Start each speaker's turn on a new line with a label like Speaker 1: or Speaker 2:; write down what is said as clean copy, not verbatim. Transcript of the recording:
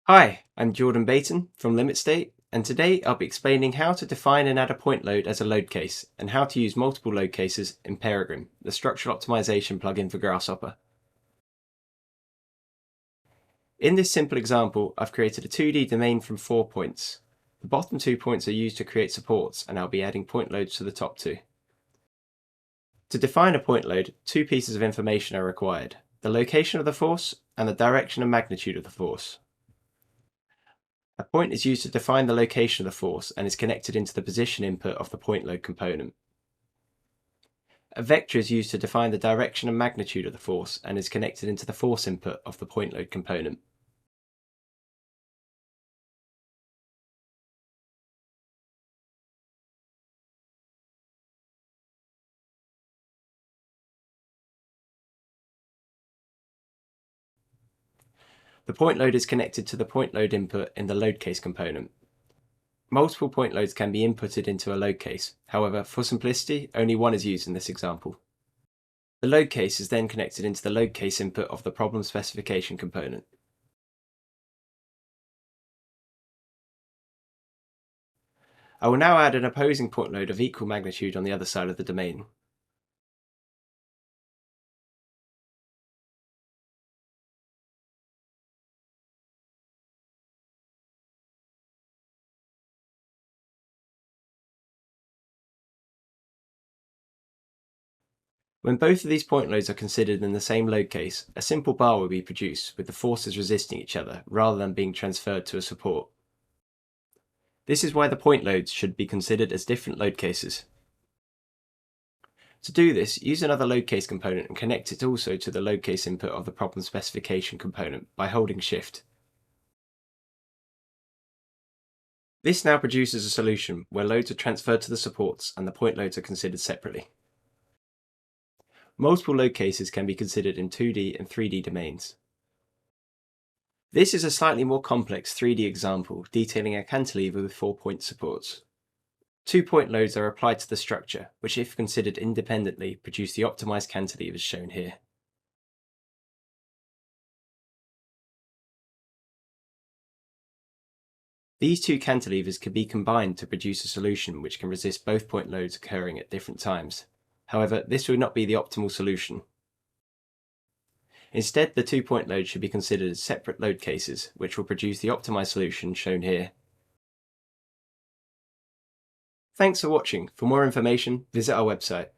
Speaker 1: Hi, I'm Jordan Baton from LimitState, and today I'll be explaining how to define and add a point load as a load case, and how to use multiple load cases in Peregrine, the structural optimization plugin for Grasshopper. In this simple example, I've created a 2D domain from 4 points. The bottom 2 points are used to create supports, and I'll be adding point loads to the top 2. To define a point load, 2 pieces of information are required: the location of the force and the direction and magnitude of the force. A point is used to define the location of the force and is connected into the position input of the point load component. A vector is used to define the direction and magnitude of the force and is connected into the force input of the point load component. The point load is connected to the point load input in the load case component. Multiple point loads can be inputted into a load case. However, for simplicity, only one is used in this example. The load case is then connected into the load case input of the problem specification component. I will now add an opposing point load of equal magnitude on the other side of the domain. When both of these point loads are considered in the same load case, a simple bar will be produced with the forces resisting each other rather than being transferred to a support. This is why the point loads should be considered as different load cases. To do this, use another load case component and connect it also to the load case input of the problem specification component by holding Shift. This now produces a solution where loads are transferred to the supports and the point loads are considered separately. Multiple load cases can be considered in 2D and 3D domains. This is a slightly more complex 3D example detailing a cantilever with 4-point supports. 2 point loads are applied to the structure, which if considered independently produce the optimized cantilevers shown here. These 2 cantilevers can be combined to produce a solution which can resist both point loads occurring at different times. However, this would not be the optimal solution. Instead, the 2 point loads should be considered as separate load cases, which will produce the optimized solution shown here. Thanks for watching. For more information, visit our website.